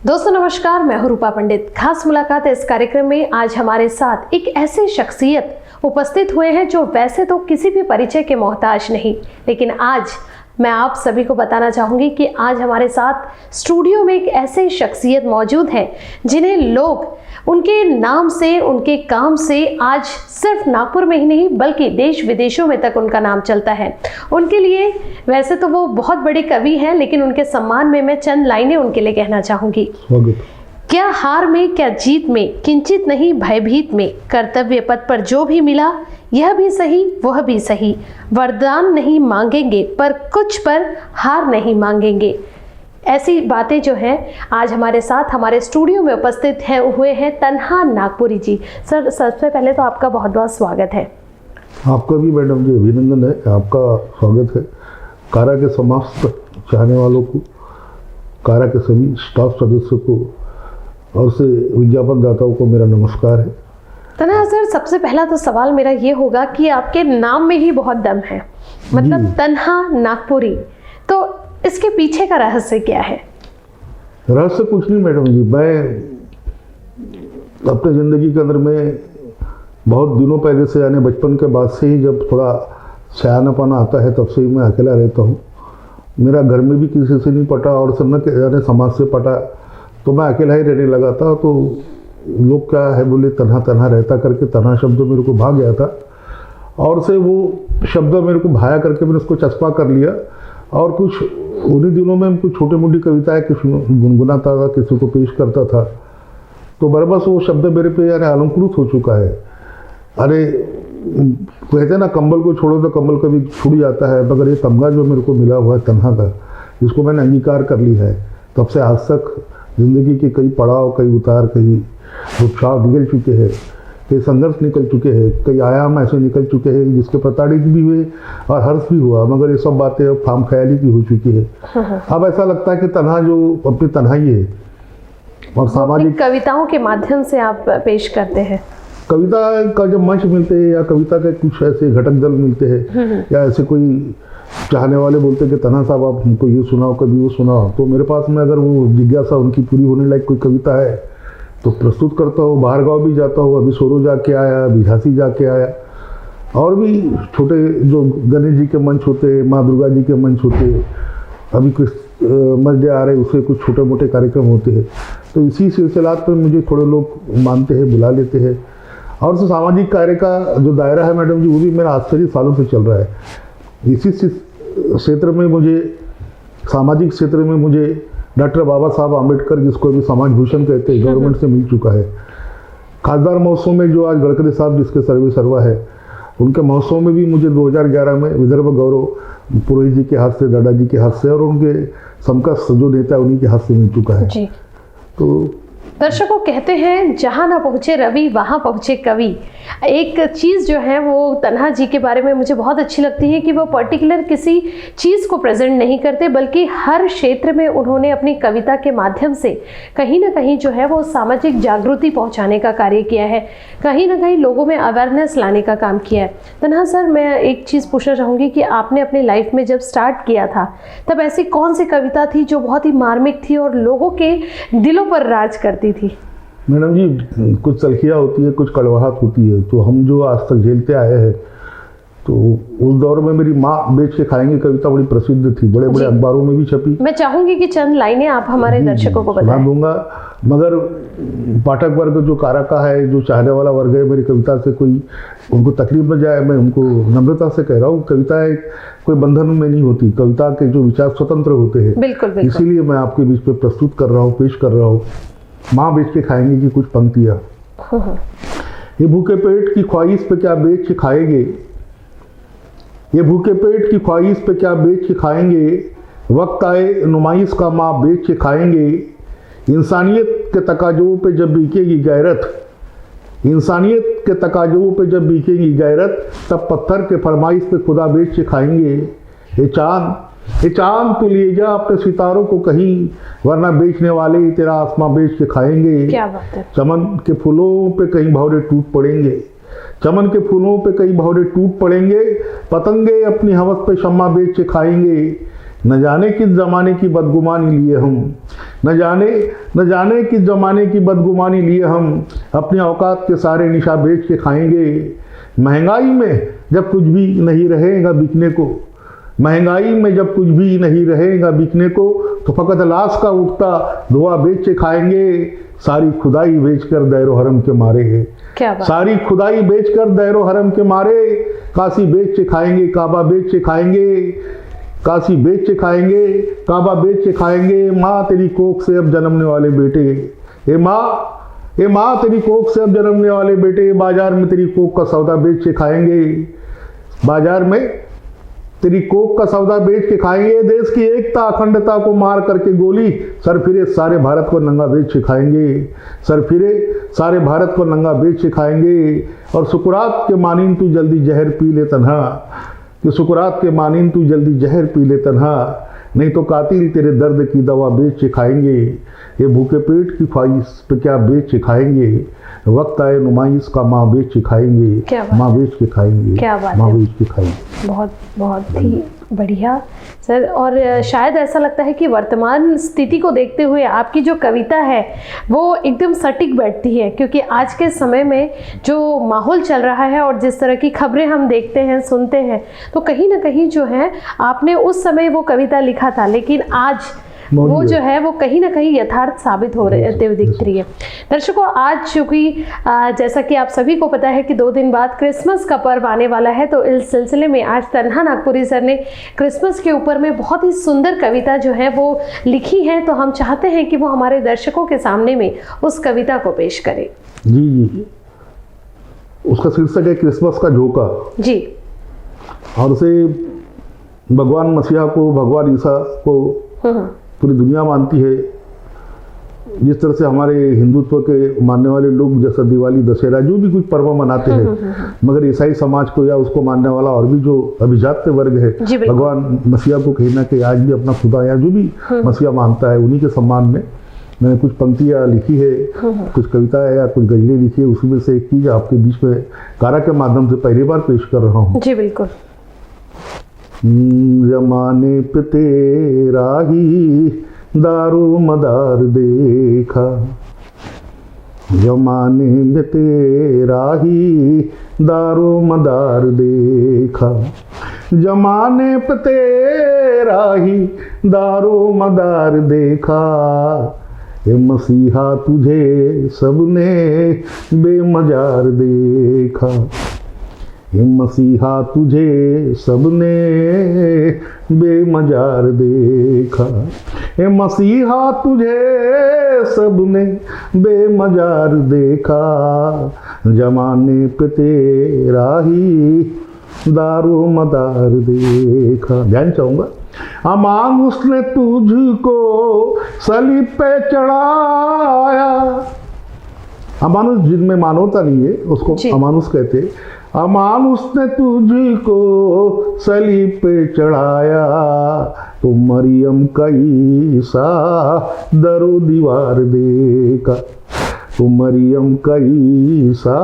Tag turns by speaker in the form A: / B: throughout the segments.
A: दोस्तों नमस्कार, मैं हूं रूपा पंडित। खास मुलाकात इस कार्यक्रम में आज हमारे साथ एक ऐसे शख्सियत उपस्थित हुए हैं जो वैसे तो किसी भी परिचय के मोहताज नहीं, लेकिन आज मैं आप सभी को बताना चाहूंगी कि आज हमारे साथ स्टूडियो में एक ऐसे शख्सियत मौजूद हैं जिन्हें लोग उनके नाम से, उनके काम से आज सिर्फ नागपुर में ही नहीं बल्कि देश विदेशों में तक उनका नाम चलता है। उनके लिए वैसे तो वो बहुत बड़े कवि हैं, लेकिन उनके सम्मान में मैं चंद लाइनें उनके लिए कहना चाहूंगी। क्या हार में, क्या जीत में, किंचित नहीं भयभीत में, कर्तव्य पथ पर जो भी मिला यह भी सही वह भी सही, वरदान नहीं मांगेंगे पर कुछ पर हार नहीं मांगेंगे। ऐसी बातें जो हैं आज हमारे साथ हमारे स्टूडियो में उपस्थित हुए हैं तन्हा नागपुरी जी। सर, सबसे पहले तो आपका बहुत बहुत स्वागत है।
B: आपका भी मैडम जी अभिनंदन है, आपका स्वागत है। कारा के समस्त चाहने वालों को, कारा के सभी स्टाफ सदस्यों को और से विज्ञापन दाताओं को मेरा नमस्कार है।
A: तन्हा सर, सबसे पहला तो सवाल मेरा ये होगा कि आपके नाम में ही बहुत दम है, मतलब तन्हा नागपुरी, तो इसके पीछे का रहस्य क्या है?
B: रहस्य कुछ नहीं मैडम जी, मैं अपने ज़िंदगी के अंदर में बहुत दिनों पहले से, यानी बचपन के बाद से ही जब थोड़ा सयानापन आता है तब से ही मैं अकेला रहता हूँ। मेरा घर में भी किसी से नहीं पटा और सब न यानी समाज से पटा, तो मैं अकेला ही रहने लगा था। तो लोग क्या है बोले तन्हा तन्हा रहता करके तन्हा शब्द मेरे को भा गया था और से वो शब्द मेरे को भाया करके मैंने उसको चस्पा कर लिया और कुछ उन्हीं दिनों में कुछ छोटी मोटी कविताएं गुनगुनाता था, किसी को पेश करता था। तो बरबस वो शब्द मेरे पे यानी अलंकृत हो चुका है। अरे कहते ना कंबल को छोड़ो तो कंबल कभी छूट जाता है, मगर ये तमगा जो मेरे को मिला हुआ है तन्हा का, जिसको मैंने अंगीकार कर ली है, तब से आज तक ज़िंदगी के कई पड़ाव, कई उतार, कई उत्साह निकल चुके हैं, कई संघर्ष निकल चुके हैं, कई आयाम ऐसे निकल चुके हैं जिसके प्रताड़ित भी हुए और हर्ष भी हुआ, मगर ये सब बातें अब फाम ख्याली की हो चुकी है। अब ऐसा लगता है कि तन्हा जो अपनी तन्हाई है और सामाजिक
A: कविताओं के माध्यम से आप पेश करते हैं।
B: कविता का जब मंच मिलते हैं या कविता के कुछ ऐसे घटक दल मिलते हैं या ऐसे कोई चाहने वाले बोलते हैं कि तन्हा साहब आप हमको ये सुनाओ, कभी वो सुनाओ, तो मेरे पास में अगर वो जिज्ञासा उनकी पूरी होने लायक कोई कविता है तो प्रस्तुत करता हूँ। बाहर गाँव भी जाता हूँ, अभी सोरो जाके आया, अभी झांसी जाके आया, और भी छोटे जो गणेश जी के मंच होते हैं, माँ दुर्गा जी के मंच होते हैं, अभी मस्जिद आ रहे उससे कुछ छोटे मोटे कार्यक्रम होते हैं। तो इसी सिलसिलात पर मुझे थोड़े लोग मानते हैं, बुला लेते हैं। और तो सामाजिक कार्य का जो दायरा है मैडम जी, वो भी मेरा आश्चर्य सालों से चल रहा है। इसी क्षेत्र में मुझे, सामाजिक क्षेत्र में मुझे डॉक्टर बाबा साहब आम्बेडकर, जिसको अभी समाज भूषण कहते हैं, गवर्नमेंट से मिल चुका है। खासदार महोत्सव में जो आज गडकरी साहब जिसके सर्वे सर्वा है, उनके महोत्सव में भी मुझे 2011 में विदर्भ गौरव पुरोहित जी के हाथ से, दादा जी के हाथ से और उनके समकक्ष जो नेता है उन्हीं के हाथ से मिल चुका है
A: जी।
B: तो
A: दर्शकों कहते हैं जहाँ ना पहुँचे रवि वहाँ पहुँचे कवि। एक चीज़ जो है वो तन्हा जी के बारे में मुझे बहुत अच्छी लगती है कि वो पर्टिकुलर किसी चीज़ को प्रेजेंट नहीं करते, बल्कि हर क्षेत्र में उन्होंने अपनी कविता के माध्यम से कहीं ना कहीं जो है वो सामाजिक जागृति पहुँचाने का कार्य किया है, कहीं ना कहीं लोगों में अवेयरनेस लाने का काम किया है। तन्हा सर, मैं एक चीज़ पूछना चाहूँगी कि आपने अपनी लाइफ में जब स्टार्ट किया था तब ऐसी कौन सी कविता थी जो बहुत ही मार्मिक थी और लोगों के दिलों पर राज करती थी?
B: मैडम जी, कुछ तलखियाँ होती है, कुछ कड़वाहट होती है, तो हम जो आज तक झेलते आए हैं, तो उस दौर में मेरी माँ बेच के खाएंगे कविता बड़ी प्रसिद्ध थी, बड़े बड़े अखबारों में भी छपी।
A: मैं चाहूंगी कि चंद लाइनें आप हमारे दर्शकों को बताएं।
B: दूंगा, मगर पाठक वर्ग जो कारा का है, जो चाहने वाला वर्ग है, मेरी कविता से कोई उनको तकलीफ न जाए, मैं उनको नम्रता से कह रहा हूँ, कविता कोई बंधन में नहीं होती, कविता के जो विचार स्वतंत्र होते हैं।
A: बिल्कुल बिल्कुल।
B: इसीलिए मैं आपके बीच पे प्रस्तुत कर रहा हूँ, पेश कर रहा हूँ। माँ बेच के खाएंगे की कुछ पंक्तियाँ। ये भूखे पेट की ख्वाहिश पे क्या बेच के खाएंगे, ये भूखे पेट की ख्वाहिश पे क्या बेच के खाएंगे, वक्त आए नुमाइश का माँ बेच के खाएंगे। इंसानियत के तकाज़ों पे जब बिकेगी गैरत, इंसानियत के तकाज़ों पे जब बिकेगी गैरत, तब पत्थर के फरमाइश पे खुदा बेच के खाएंगे। ये चांद तू ले जा अपने सितारों को कहीं, वरना बेचने वाले तेरा आसमां बेच के खाएंगे।
A: क्या बात है।
B: चमन के फूलों पे कहीं भौरे टूट पड़ेंगे, चमन के फूलों पे कई भौरे टूट पड़ेंगे, पतंगे अपनी हवस पे शम्मा बेच के खाएंगे। न जाने किस जमाने की बदगुमानी लिए हम, न जाने कि जमाने की बदगुमानी लिए हम अपने औकात के सारे निशा बेच के खाएंगे। महंगाई में जब कुछ भी नहीं रहेगा बिकने को, महंगाई में जब कुछ भी नहीं रहेगा बिकने को, तो फकत लाश का उठता धुआं बेच के खाएंगे। सारी खुदाई बेचकर दैरो हरम के मारे है,
A: क्या बात।
B: सारी खुदाई बेचकर दैरो हरम के मारे। काशी बेच के खाएंगे, काबा बेच के खाएंगे, काशी बेच के खाएंगे, काबा बेच के खाएंगे। माँ तेरी कोख से अब जन्मने वाले बेटे, ए माँ तेरी कोख से अब जन्मने वाले बेटे, बाजार में तेरी कोख का सौदा बेच के खाएंगे, बाजार में तेरी कोख का सौदा बेच के खाएंगे। देश की एकता अखंडता को मार करके गोली, सर फिरे सारे भारत को नंगा बेच के खाएंगे, सर फिरे सारे भारत को नंगा बेच के खाएंगे। और सुकरात के मानीन तू जल्दी जहर पी ले तन्हा, कि सुकरात के मानीन तू जल्दी जहर पी ले तन्हा, नहीं तो कातिल तेरे दर्द की दवा बेच के खाएंगे। ये भूखे पेट की ख्वाहिश पे क्या बेच के खाएंगे, वक्त आए नुमाइश का माँ बेच के खाएंगे, माँ बेच के खाएंगे,
A: क्या बात
B: माँ
A: है।
B: बेच के खाएंगे।
A: बहुत बहुत ही बढ़िया सर। और शायद ऐसा लगता है कि वर्तमान स्थिति को देखते हुए आपकी जो कविता है वो एकदम सटीक बैठती है, क्योंकि आज के समय में जो माहौल चल रहा है और जिस तरह की खबरें हम देखते हैं सुनते हैं, तो कहीं ना कहीं जो है आपने उस समय वो कविता लिखा था, लेकिन आज वो जो है वो कहीं ना कहीं यथार्थ साबित हो रहे दिख रही है। दर्शकों, आज चूँकि जैसा कि आप सभी को पता है कि 2 दिन बाद क्रिसमस का पर्व आने वाला है, तो इस सिलसिले में आज तन्हा नागपुरी सर ने क्रिसमस के ऊपर में बहुत ही सुंदर कविता जो है वो लिखी है, तो हम चाहते हैं कि वो हमारे दर्शकों के सामने में उस कविता को पेश करें।
B: जी, उसका शीर्षक है क्रिसमस का झोंका
A: जी।
B: और उसे भगवान मसीहा को, भगवान ईसा को पूरी दुनिया मानती है। जिस तरह से हमारे हिंदुत्व के मानने वाले लोग जैसा दिवाली, दशहरा, जो भी कुछ पर्व मनाते हैं, मगर ईसाई समाज को या उसको मानने वाला और भी जो अभिजात्य वर्ग है, भगवान मसीहा को कहीं ना कहीं आज भी अपना खुदा या जो भी मसीहा मानता है, उन्हीं के सम्मान में मैंने कुछ पंक्तियाँ लिखी है, कुछ कविताएं या कुछ गजलें लिखी है। उसमें से एक चीज़ आपके बीच में कारा के माध्यम से पहली बार पेश कर रहा हूँ।
A: जी बिल्कुल।
B: जमाने पे तेरा ही दारो मदार देखा, जमाने में तेरा ही दारो मदार देखा, जमाने पे तेरा ही दारो मदार देखा। ये मसीहा तुझे सबने बेमजार देखा, ये मसीहा तुझे सबने बेमजार देखा, ये मसीहा तुझे सबने बेमजार देखा। जमाने पे तेरा ही दारो मदार देखा। ध्यान चाहूँगा। अमानुष ने तुझको सलीब पे चढ़ाया। अमानुष जिनमें मानवता नहीं है उसको अमानुष कहते। अमानुष ने तुझको सलीब पे चढ़ाया, तो मरियम का ईसा दरो दीवार देखा, तो मरियम का ईसा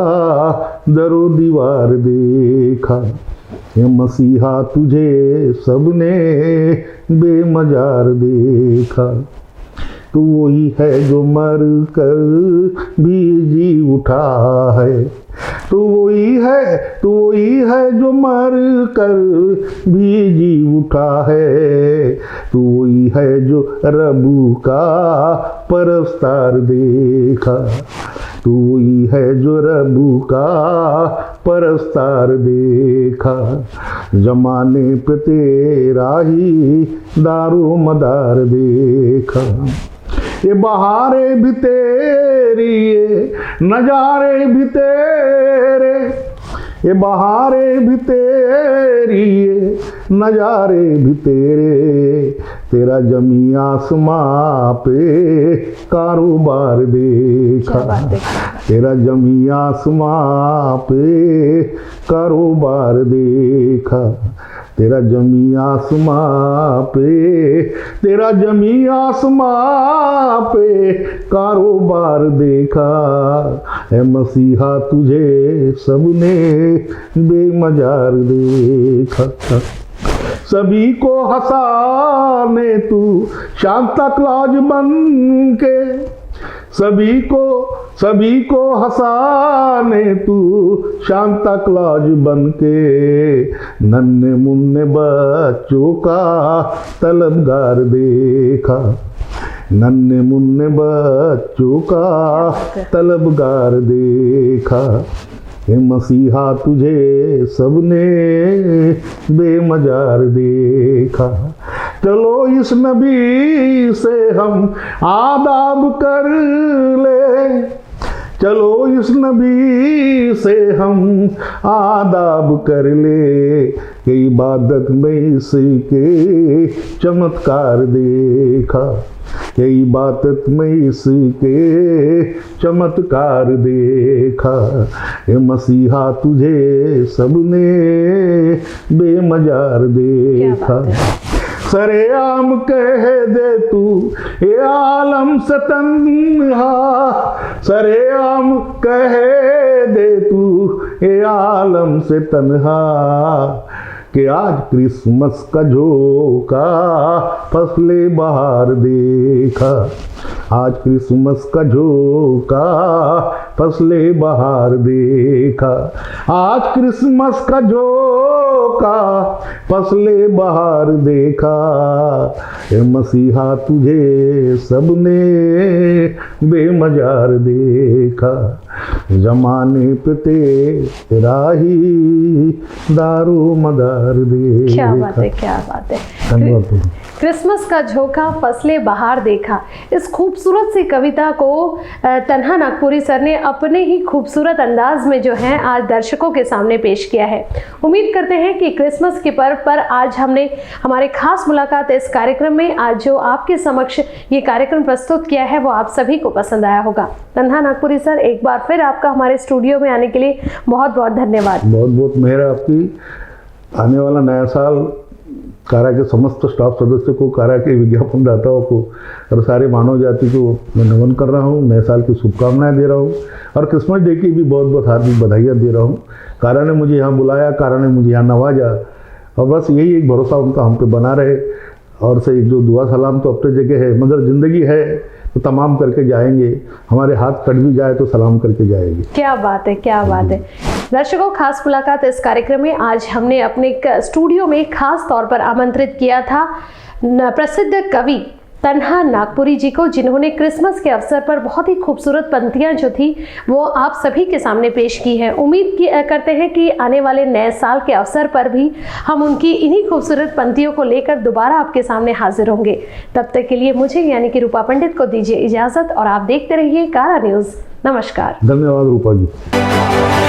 B: दरो दीवार देखा। ये मसीहा तुझे सबने बेमजार देखा। तू वही है जो मर कर भी जी उठा है, तू वही है जो मर कर भी जी उठा है। तू वही है जो रबू का परस्तार देखा, तू वही है जो रबू का परस्तार देखा। जमाने पे तेरा ही दारो मदार देखा। ये बहारे भी तेरी, ये नजारे भी तेरे, ये बहारे भी तेरी, ये नजारे भी तेरे। तेरा जमी आसमां पे कारोबार देखा, तेरा जमी आसमां पे कारोबार देखा। तेरा जमी आसमां पे, तेरा जमी आसमां पे कारोबार देखा। है मसीहा तुझे सबने बेमजार देखा। सभी को हंसाने तू सांता क्लॉज बन के, सभी को हंसाने तू सांता क्लॉज बन के, नन्हे मुन्ने बच्चों का तलबगार देखा, नन्हे मुन्ने बच्चों का तलबगार देखा, हे मसीहा तुझे सबने बेमजार देखा। चलो इस नबी से हम आदाब कर ले, चलो इस नबी से हम आदाब कर ले, कि इबादत में इसके चमत्कार देखा, कि इबादत में इसके चमत्कार देखा, हे मसीहा तुझे सबने बेमजार देखा। सरेआम कह दे तू ये आलम से तन्हा, सरेआम कह दे तू ये आलम से तन्हा, कि आज क्रिसमस का झोंका फसले बहार देखा, आज क्रिसमस का झोंका फसले बहार देखा, आज क्रिसमस का झोंका फसले बहार देखा, हे मसीहा तुझे सबने बेमजार देखा, जमाने पे तेरा ही दारो मदार देखा।
A: क्या बात है, क्या बात है।
B: धन्यवाद।
A: क्रिसमस का झोंका फसले बहार देखा, इस खूबसूरत सी कविता को तन्हा नागपुरी सर ने अपने ही खूबसूरत अंदाज में जो है आज दर्शकों के सामने पेश किया है। उम्मीद करते हैं कि क्रिसमस के पर्व पर आज हमने हमारे खास मुलाकात इस कार्यक्रम में आज जो आपके समक्ष ये कार्यक्रम प्रस्तुत किया है वो आप सभी को पसंद आया होगा। तन्हा नागपुरी सर, एक बार फिर आपका हमारे स्टूडियो में आने के लिए बहुत बहुत धन्यवाद।
B: बहुत बहुत मेहर आपकी। आने वाला नया साल कारा के समस्त स्टाफ सदस्य को, कारा के विज्ञापन दाताओं को और सारे मानव जाति को मैं नमन कर रहा हूँ, नए साल की शुभकामनाएं दे रहा हूँ और क्रिसमस डे की भी बहुत बहुत हार्दिक बधाइयाँ दे रहा हूँ। कारा ने मुझे यहाँ बुलाया, कारा ने मुझे यहाँ नवाजा और बस यही एक भरोसा उनका हम पे बना रहे। और से एक जो दुआ सलाम तो अपने जगह है, मगर ज़िंदगी है तो तमाम करके जाएंगे, हमारे हाथ कट भी जाए तो सलाम करके जाएंगे।
A: क्या बात है, क्या बात है। दर्शकों, खास मुलाकात इस कार्यक्रम में आज हमने अपने स्टूडियो में खास तौर पर आमंत्रित किया था प्रसिद्ध कवि तन्हा नागपुरी जी को, जिन्होंने क्रिसमस के अवसर पर बहुत ही खूबसूरत पंक्तियां जो थी वो आप सभी के सामने पेश की हैं। उम्मीद करते हैं कि आने वाले नए साल के अवसर पर भी हम उनकी इन्हीं खूबसूरत पंक्तियों को लेकर दोबारा आपके सामने हाजिर होंगे। तब तक के लिए मुझे यानी कि रूपा पंडित को दीजिए इजाज़त और आप देखते रहिए कारा न्यूज़। नमस्कार।
B: धन्यवाद रूपा जी।